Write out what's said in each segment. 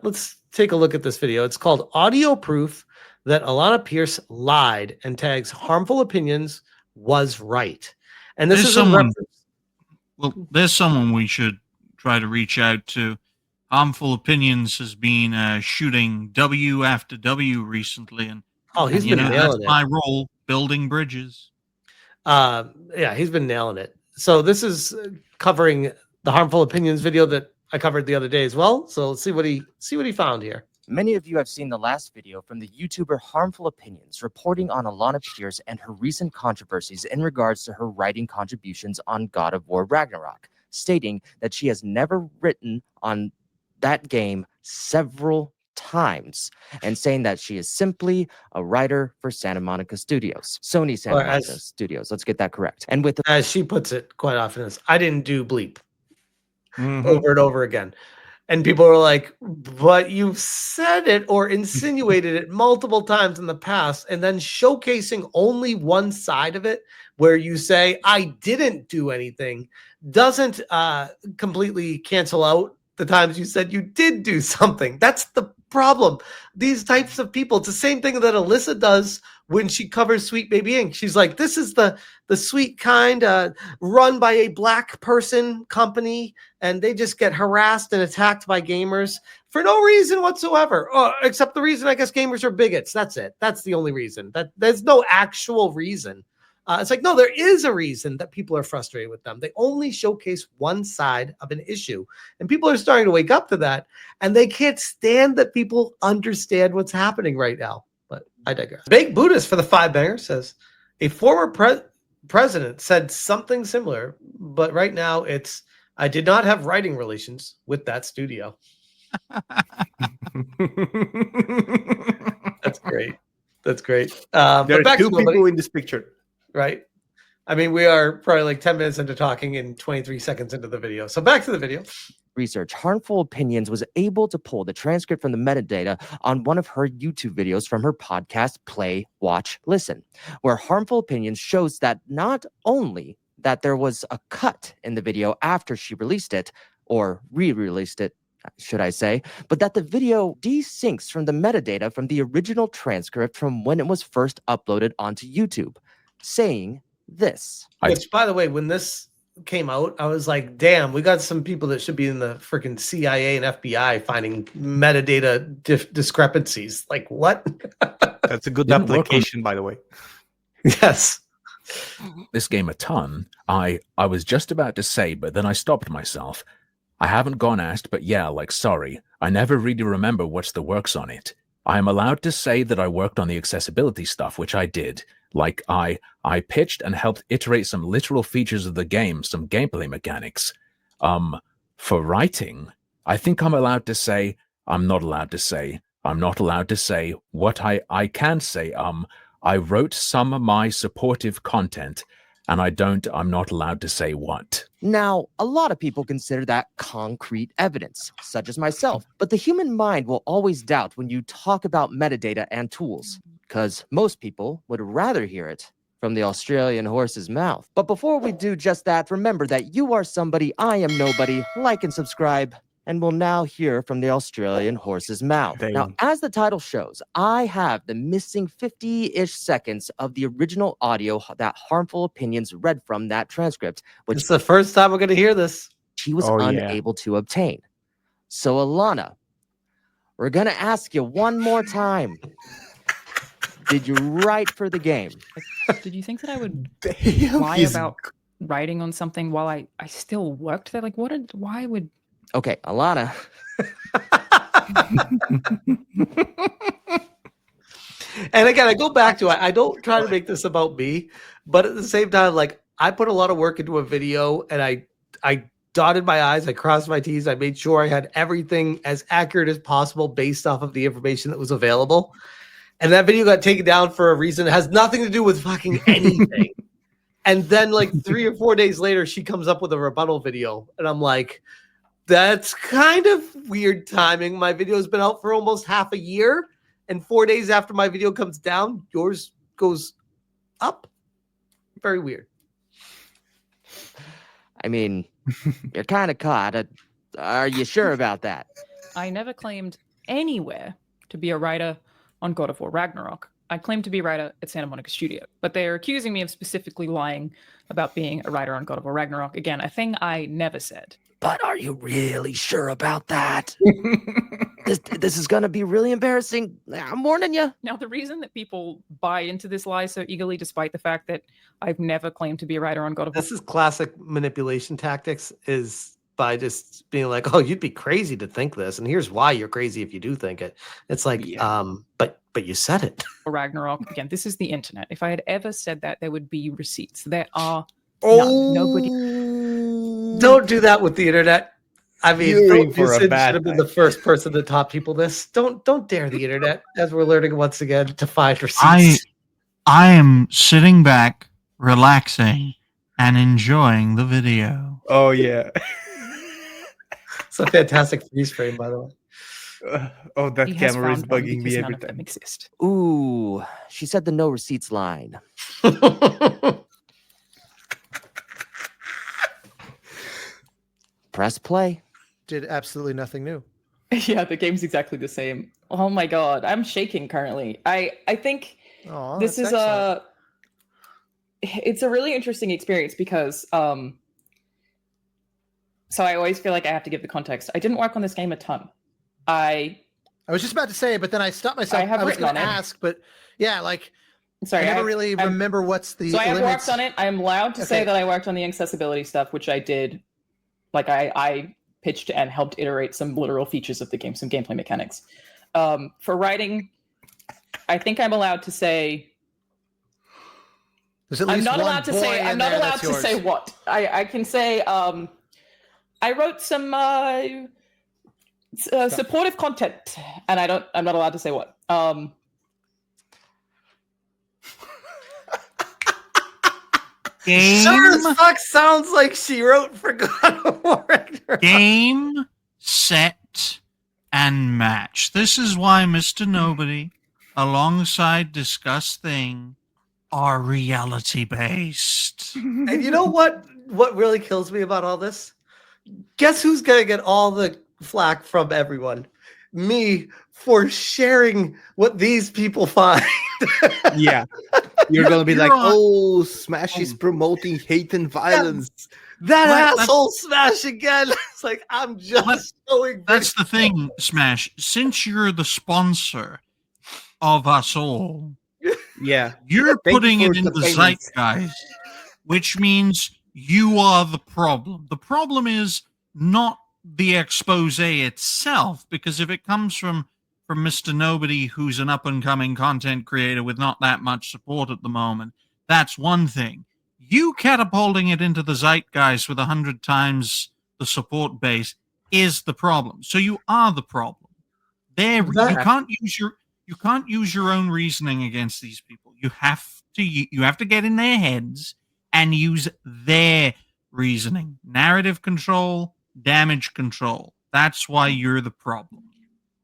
Let's take a look at this video. It's called Audio Proof That Alanah Pearce Lied and Tags Harmful Opinions Was Right. And this is in reference. Well, there's someone we should try to reach out to. Harmful Opinions has been shooting W after W recently, and he's been nailing that's it. my role, building bridges. Yeah, he's been nailing it. So this is covering the Harmful Opinions video that I covered the other day as well. So let's see what he found here. Many of you have seen the last video from the YouTuber Harmful Opinions reporting on Alanah Pearce and her recent controversies in regards to her writing contributions on God of War Ragnarok, stating that she has never written on that game several times and saying that she is simply a writer for Santa Monica Studios, Sony Santa Monica Studios. Let's get that correct. And with as she puts it quite often, is I didn't do bleep over and over again. And people are like, but you've said it or insinuated it multiple times in the past, and then showcasing only one side of it where you say, I didn't do anything, doesn't completely cancel out the times you said you did do something. That's the problem. These types of people, it's the same thing that Alyssa does when she covers Sweet Baby Inc. She's like, this is the sweet kind run by a black person company, and they just get harassed and attacked by gamers for no reason whatsoever, except the reason I guess gamers are bigots. That's it. That's the only reason. That there's no actual reason. It's like, no, there is a reason that people are frustrated with them. They only showcase one side of an issue, and people are starting to wake up to that, and they can't stand that people understand what's happening right now. But I digress. Big Buddhist for the 5-banger says, a former president said something similar, but right now it's, I did not have writing relations with that studio. That's great. That's great. There are two people in this picture. Right? I mean, we are probably like 10 minutes into talking and 23 seconds into the video. So back to the video. Research, Harmful Opinions was able to pull the transcript from the metadata on one of her YouTube videos from her podcast, Play, Watch, Listen, where Harmful Opinions shows that not only that there was a cut in the video after she released it, or re-released it, should I say, but that the video desyncs from the metadata from the original transcript from when it was first uploaded onto YouTube, saying this. Which, by the way, when this came out, I was like, damn, we got some people that should be in the freaking CIA and FBI finding metadata discrepancies. Like, what? That's a good application, by the way. Yes. This game a ton. I was just about to say, but then I stopped myself. I haven't gone asked, but yeah, like, sorry. I never really remember what's the works on it. I am allowed to say that I worked on the accessibility stuff, which I did. Like, I pitched and helped iterate some literal features of the game, some gameplay mechanics. For writing, I think I'm allowed to say, I'm not allowed to say what I can say. I wrote some of my supportive content, and I'm not allowed to say what. Now, a lot of people consider that concrete evidence, such as myself, but the human mind will always doubt when you talk about metadata and tools, because most people would rather hear it from the Australian horse's mouth. But before we do just that, remember that you are somebody, I am nobody. Like and subscribe, and we'll now hear from the Australian horse's mouth. Dang. Now, as the title shows, I have the missing 50-ish seconds of the original audio that Harmful Opinions read from that transcript, which it's the first time we're going to hear this. She was unable to obtain. So, Alanah, we're going to ask you one more time. Did you write for the game? Did you think that I would lie about writing on something while I still worked there? Like, why would... Okay, Alanah. And again, I go back to, I don't try to make this about me, but at the same time, like, I put a lot of work into a video, and I dotted my I's, I crossed my T's, I made sure I had everything as accurate as possible based off of the information that was available. And that video got taken down for a reason. It has nothing to do with fucking anything. And then like 3 or 4 days later, she comes up with a rebuttal video. And I'm like, that's kind of weird timing. My video has been out for almost half a year. And 4 days after my video comes down, yours goes up. Very weird. I mean, you're kind of caught. Are you sure about that? I never claimed anywhere to be a writer on God of War Ragnarok. I claim to be a writer at Santa Monica Studio, but they are accusing me of specifically lying about being a writer on God of War Ragnarok. Again, a thing I never said. But are you really sure about that? This is going to be really embarrassing. I'm warning you. Now, the reason that people buy into this lie so eagerly, despite the fact that I've never claimed to be a writer on God of War. This is classic manipulation tactics, is by just being like, oh, you'd be crazy to think this, and here's why you're crazy if you do think it. It's like, but you said it. Ragnarok, again, this is the internet. If I had ever said that, there would be receipts. There are none. Nobody. Don't do that with the internet. I mean, You're for a should bad have been guy. the first person to taught people this. Don't dare the internet, as we're learning once again, to find receipts. I am sitting back, relaxing, and enjoying the video. Oh yeah. It's a fantastic freeze frame, by the way. That He has camera is found one bugging me because none every of them time. exist. Ooh, she said the no receipts line. Press play. Did absolutely nothing new. Yeah, the game's exactly the same. Oh my god, I'm shaking currently. I think Oh, this is it's a really interesting experience because so I always feel like I have to give the context. I didn't work on this game a ton. I was just about to say, but then I stopped myself. I have was written going to on it. ask, but yeah, like sorry, I never really remember what's the so I have limits. worked on it. I'm allowed to say that I worked on the accessibility stuff, which I did. Like I pitched and helped iterate some literal features of the game, some gameplay mechanics. For writing, I think I'm allowed to say. There's at least I'm not one allowed to boy say. in I'm not there allowed that's to yours. say what. I can say. I wrote some supportive content, and I'm not allowed to say what. Game, Sure as fuck sounds like she wrote for God of War Ragnarok. game, set, and match. This is why Mr. Nobody, alongside DiscussThing, are reality based. And you know what really kills me about all this? Guess who's gonna get all the flack from everyone? Me, for sharing what these people find. Yeah. You're gonna be like, You're on- oh, Smash is promoting hate and violence. That Well, asshole Smash again. It's like, I'm just showing. That's the thing, Smash. Since you're the sponsor of us all, Yeah. you're Thank you putting for it in the the payments. zeitgeist, which means you are the problem. The problem is not the expose itself, because if it comes from Mr. Nobody, who's an up-and-coming content creator with not that much support at the moment, that's one thing. You catapulting it into the zeitgeist with 100 times the support base is the problem. So you are the problem. You can't use your own reasoning against these people. You have to get in their heads and use their reasoning. Narrative control, damage control. That's why you're the problem.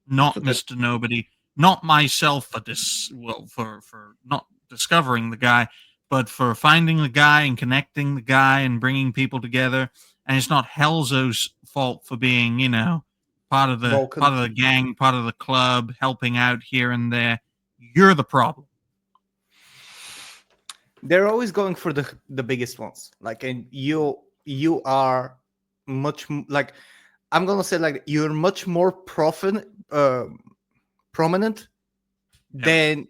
Not Mr. Nobody, not myself for not discovering the guy, but for finding the guy and connecting the guy and bringing people together. And it's not Helzo's fault for being, part of the gang, part of the club, helping out here and there. You're the problem. They're always going for the biggest ones. Like, and you are much like, I'm gonna say, like, you're much more prominent than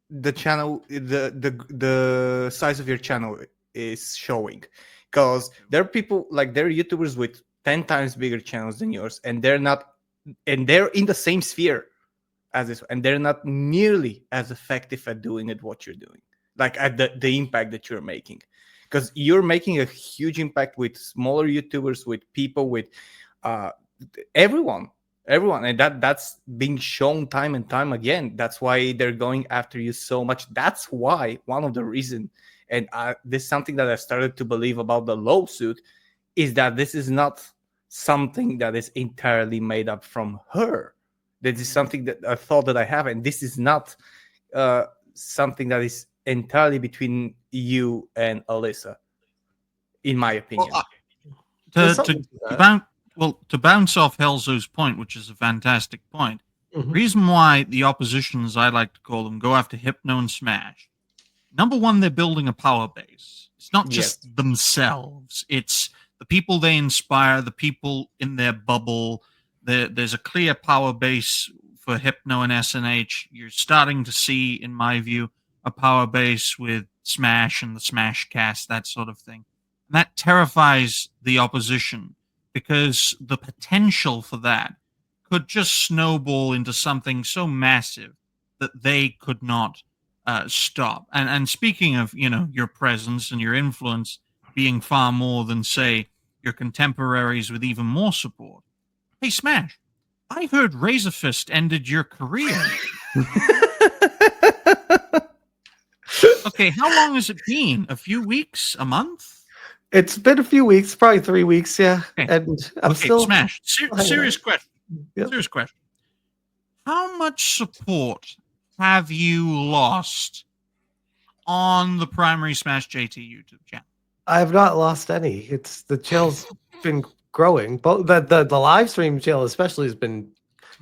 the channel, the size of your channel is showing. Because there are people, like, there are YouTubers with 10 times bigger channels than yours, and they're in the same sphere as this, and they're not nearly as effective at doing it what you're doing, like at the impact that you're making. Because you're making a huge impact with smaller YouTubers, with people, with everyone, and that's being shown time and time again. That's why they're going after you so much. That's why one of the reasons, and this is something that I started to believe about the lawsuit, is that this is not something that is entirely made up from her. This is something that I thought that I have, and this is not something that is entirely between you and Alyssa, in my opinion. To bounce off Helzo's point, which is a fantastic point, Mhm. Reason why the opposition, as I like to call them, go after Hypno and Smash. Number one, they're building a power base. It's not just themselves. It's the people they inspire, the people in their bubble. There's a clear power base for Hypno and SNH. You're starting to see, in my view, a power base with Smash and the Smash cast, that sort of thing. And that terrifies the opposition because the potential for that could just snowball into something so massive that they could not stop. And speaking of, your presence and your influence being far more than, say, your contemporaries with even more support. Hey, Smash, I heard Razor Fist ended your career. Okay, how long has it been? A few weeks? A month? It's been a few weeks, probably 3 weeks, yeah. Okay. And I'm still Smash. Serious question. Yep. Serious question. How much support have you lost on the primary Smash JT YouTube channel? I have not lost any. It's the channel's been growing. But the live stream channel especially has been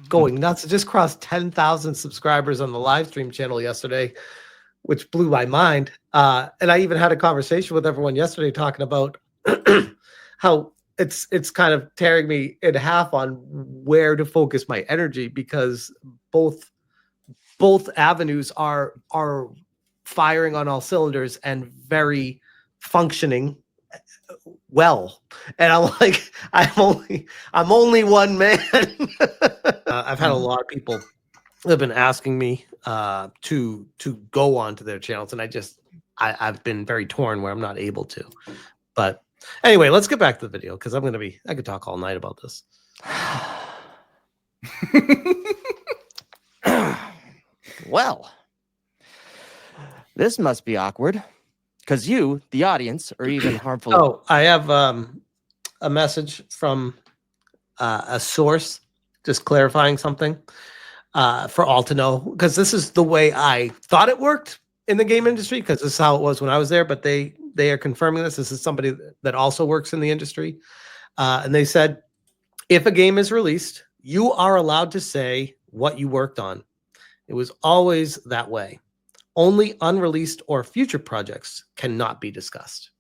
going nuts. It just crossed 10,000 subscribers on the live stream channel yesterday, which blew my mind. And I even had a conversation with everyone yesterday talking about how it's kind of tearing me in half on where to focus my energy, because both avenues are firing on all cylinders and very functioning well. And I'm like, I'm only one man. I've had a lot of people have been asking me to go onto their channels, and I've been very torn where I'm not able to. But anyway, let's get back to the video, because I could talk all night about this. Well, this must be awkward, because you, the audience, are even harmful. Oh, I have a message from a source just clarifying something for all to know, because this is the way I thought it worked in the game industry, because this is how it was when I was there. But they are confirming this. This is somebody that also works in the industry. And they said, if a game is released, you are allowed to say what you worked on. It was always that way. Only unreleased or future projects cannot be discussed,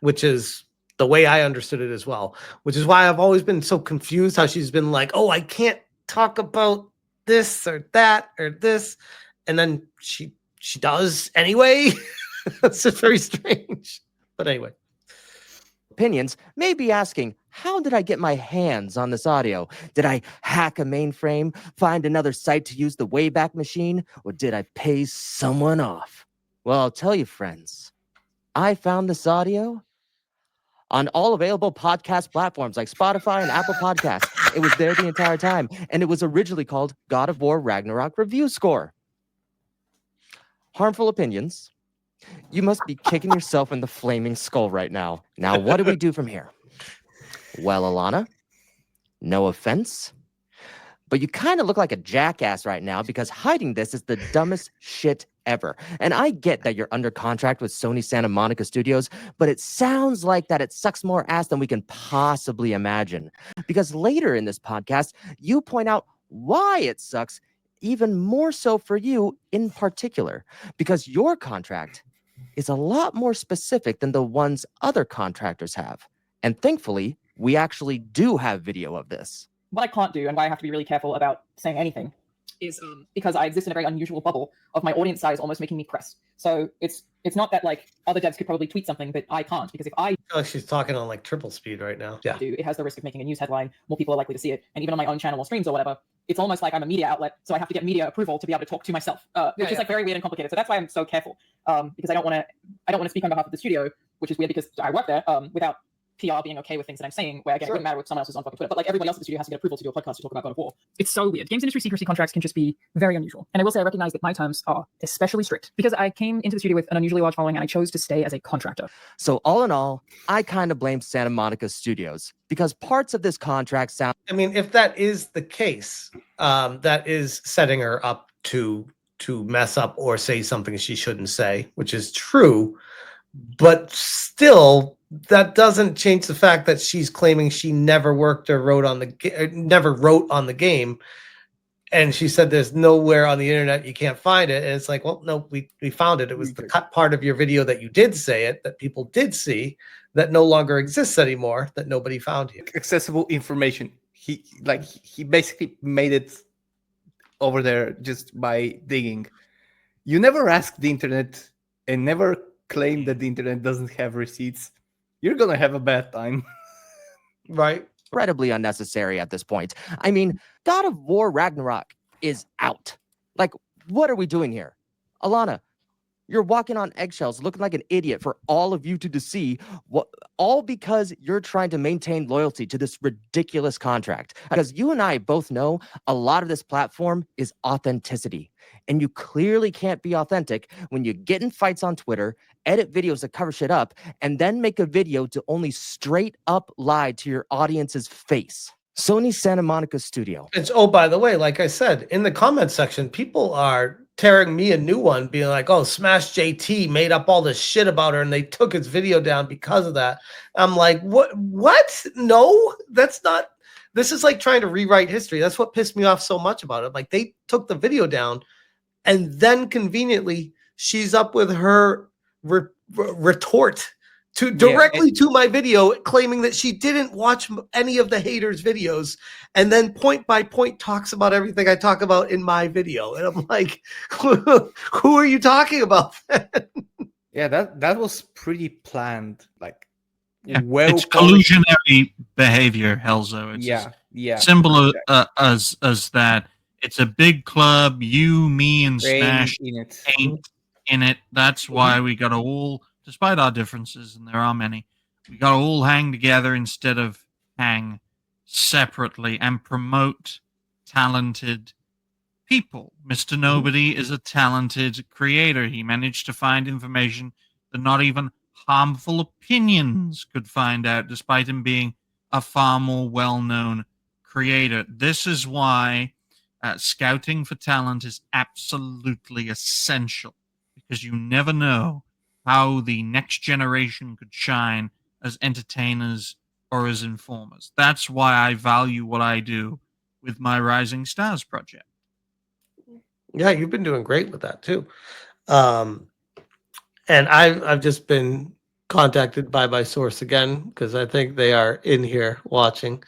which is the way I understood it as well, which is why I've always been so confused how she's been like, oh, I can't talk about this or that or this. And then she does anyway. It's just very strange. But anyway. Opinions may be asking, how did I get my hands on this audio? Did I hack a mainframe, find another site to use the Wayback Machine, or did I pay someone off? Well, I'll tell you, friends, I found this audio on all available podcast platforms like Spotify and Apple Podcasts. It was there the entire time, and it was originally called God of War Ragnarok Review Score. Harmful opinions. You must be kicking yourself in the flaming skull right now. Now, what do we do from here? Well, Alanah, no offense, but you kind of look like a jackass right now, because hiding this is the dumbest shit ever. And I get that you're under contract with Sony Santa Monica Studios, but it sounds like that it sucks more ass than we can possibly imagine. Because later in this podcast, you point out why it sucks even more so for you in particular, because your contract is a lot more specific than the ones other contractors have. And thankfully, we actually do have video of this. What I can't do, and why I have to be really careful about saying anything, is because I exist in a very unusual bubble of my audience size almost making me press. So it's not that like other devs could probably tweet something, but I can't, because if I Oh, she's talking on like triple speed right now. Yeah. do, it has the risk of making a news headline. More people are likely to see it. And even on my own channel or streams or whatever, it's almost like I'm a media outlet. So I have to get media approval to be able to talk to myself, which is like very weird and complicated. So that's why I'm so careful, because I don't want to speak on behalf of the studio, which is weird because I work there, without PR being okay with things that I'm saying, where again, it wouldn't matter if someone else was on fucking Twitter, but like everybody else at the studio has to get approval to do a podcast to talk about God of War. It's so weird. Games industry secrecy contracts can just be very unusual. And I will say I recognize that my terms are especially strict, because I came into the studio with an unusually large following and I chose to stay as a contractor. So all in all, I kind of blame Santa Monica Studios, because parts of this contract sound... I mean, if that is the case, that is setting her up to mess up or say something she shouldn't say, which is true. But still, that doesn't change the fact that she's claiming she never worked or never wrote on the game, And she said, there's nowhere on the internet you can't find it. And it's like, well, no, we found it. It was the cut part of your video that you did say it, that people did see, that no longer exists anymore, that nobody found you. Accessible information. He basically made it over there just by digging. You never ask the internet and never claim that the internet doesn't have receipts. You're gonna have a bad time. Right. Incredibly unnecessary at this point. I mean, God of War Ragnarok is out. Like, what are we doing here? Alanah, you're walking on eggshells, looking like an idiot for all of you to see, all because you're trying to maintain loyalty to this ridiculous contract. Because you and I both know a lot of this platform is authenticity. And you clearly can't be authentic when you get in fights on Twitter, edit videos that cover shit up, and then make a video to only straight up lie to your audience's face. Sony Santa Monica Studio. It's, oh, by the way, like I said, in the comment section, people are tearing me a new one, being like, oh, Smash JT made up all this shit about her and they took his video down because of that. I'm like, what? No, that's not. This is like trying to rewrite history. That's what pissed me off so much about it. Like, they took the video down, and then conveniently, she's up with her retort to directly to my video, claiming that she didn't watch any of the haters' videos, and then point by point talks about everything I talk about in my video. And I'm like, who are you talking about? Yeah, that was pretty planned. Like, it's collusionary behavior, Helzo. It's as simple as that. It's a big club. You, me, and Smash ain't in it. That's why we got to all, despite our differences, and there are many, we got to all hang together instead of hang separately and promote talented people. Mr. Nobody is a talented creator. He managed to find information that not even harmful opinions could find out, despite him being a far more well-known creator. This is why scouting for talent is absolutely essential, because you never know how the next generation could shine as entertainers or as informers. That's why I value what I do with my Rising Stars project. Yeah, you've been doing great with that too. And I've just been contacted by my source again, because I think they are in here watching.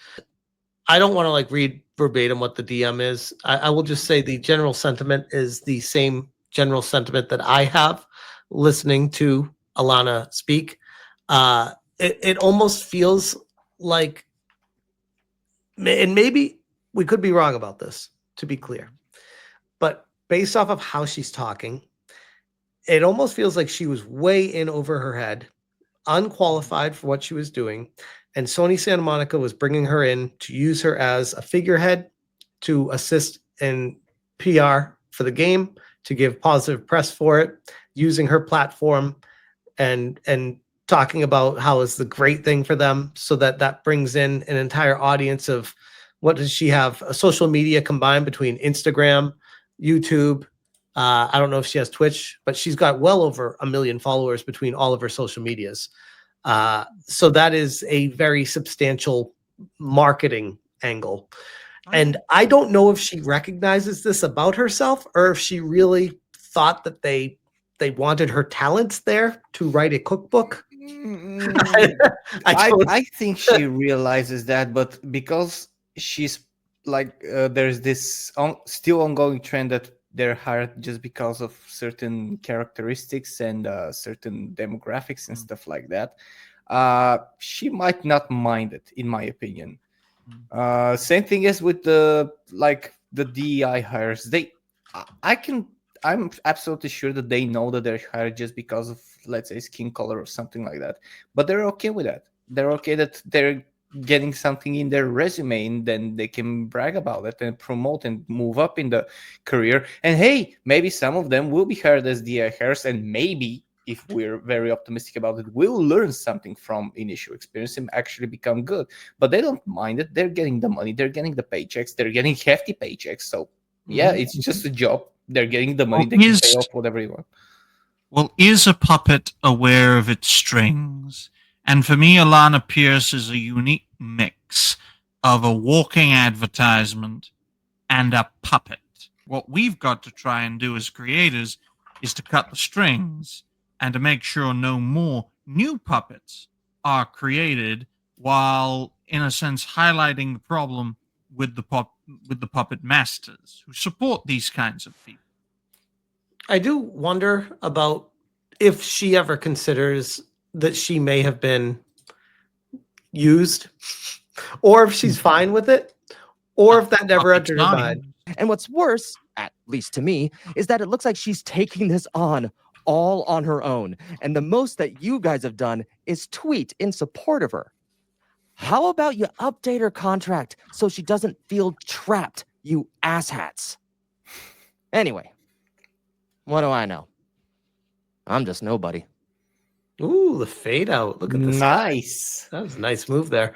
I don't want to like read verbatim what the DM is. I will just say the general sentiment is the same general sentiment that I have listening to Alanah speak. It almost feels like, and maybe we could be wrong about this, to be clear, but based off of how she's talking, it almost feels like she was way in over her head, unqualified for what she was doing. And Sony Santa Monica was bringing her in to use her as a figurehead to assist in PR for the game, to give positive press for it, using her platform and talking about how it's the great thing for them, so that brings in an entire audience of, what does she have? A social media combined between Instagram, YouTube. I don't know if she has Twitch, but she's got well over 1 million followers between all of her social medias. So that is a very substantial marketing angle. And I don't know if she recognizes this about herself, or if she really thought that they wanted her talents there to write a cookbook. I think she realizes that, but because she's like, there's this still ongoing trend that they're hired just because of certain characteristics and certain demographics and stuff like that. She might not mind it, in my opinion. Same thing as with the DEI hires. I'm absolutely sure that they know that they're hired just because of, let's say, skin color or something like that. But they're okay with that. They're okay that they're getting something in their resume, and then they can brag about it and promote and move up in the career. And hey, maybe some of them will be hired as DEI hires, and maybe, if we're very optimistic about it, we'll learn something from initial experience and actually become good. But they don't mind it. They're getting the money. They're getting the paychecks. They're getting hefty paychecks. So yeah, it's just a job. They're getting the money. They can pay off whatever you want. Well, is a puppet aware of its strings? And for me, Alanah Pearce is a unique mix of a walking advertisement and a puppet. What we've got to try and do as creators is to cut the strings and to make sure no more new puppets are created, while, in a sense, highlighting the problem with the puppet masters who support these kinds of people. I do wonder about if she ever considers that she may have been used, or if she's fine with it, or if that never Puppets entered her not mind. And what's worse, at least to me, is that it looks like she's taking this on all on her own. And the most that you guys have done is tweet in support of her. How about you update her contract so she doesn't feel trapped, you asshats? Anyway, what do I know? I'm just nobody. Ooh, the fade out. Look at this. Nice. That was a nice move there.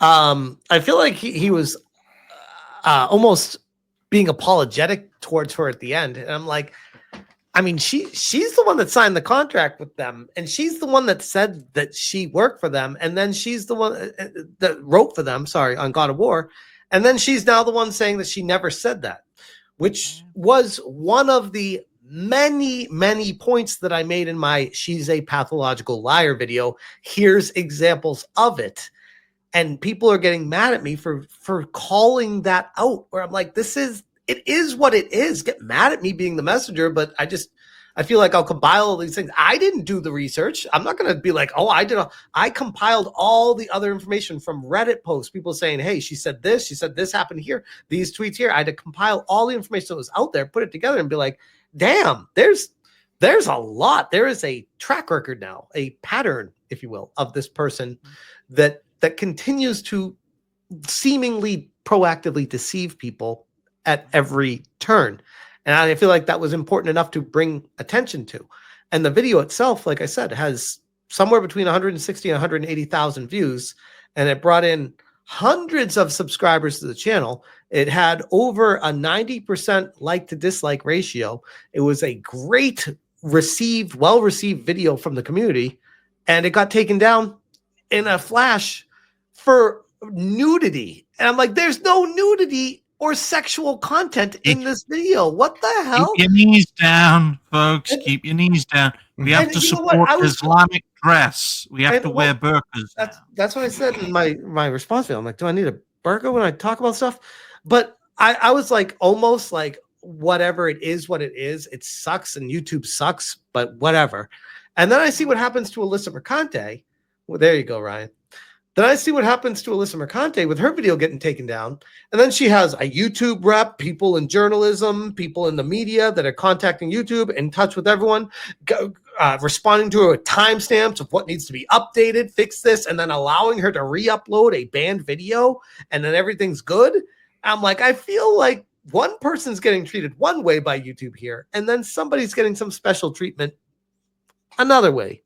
I feel like he was almost being apologetic towards her at the end. And I'm like, I mean, she's the one that signed the contract with them, and she's the one that said that she worked for them, and then she's the one that wrote for them, on God of War, and then she's now the one saying that she never said that, which was one of the many points that I made in my "She's a Pathological Liar" video. Here's examples of it. And people are getting mad at me for calling that out, where I'm like, it is what it is. Get mad at me being the messenger, but I feel like I'll compile all these things. I didn't do the research. I'm not going to be like, oh, I compiled all the other information from Reddit posts, people saying, hey, she said this happened here, these tweets here. I had to compile all the information that was out there, put it together, and be like, damn, there's a lot. There is a track record now, a pattern, if you will, of this person that continues to seemingly proactively deceive people at every turn. And I feel like that was important enough to bring attention to. And the video itself, like I said, has somewhere between 160 and 180,000 views, and it brought in hundreds of subscribers to the channel. It had over a 90% like to dislike ratio. It was a great well-received video from the community, and it got taken down in a flash for nudity. And I'm like, there's no nudity or sexual content in this video. What the hell? Keep your knees down, folks. Keep your knees down. We have to support Islamic dress. We have to wear burqas. That's what I said in my response video. I'm like, do I need a burqa when I talk about stuff? But I was like, almost like, whatever it is, what it is. It sucks, and YouTube sucks, but whatever. And then I see what happens to Alyssa Mercante. Well, there you go, Ryan. Then I see what happens to Alyssa Mercante with her video getting taken down. And then she has a YouTube rep, people in journalism, people in the media that are contacting YouTube, in touch with everyone, responding to her with timestamps of what needs to be updated, fix this, and then allowing her to re-upload a banned video, and then everything's good. I'm like, I feel like one person's getting treated one way by YouTube here, and then somebody's getting some special treatment another way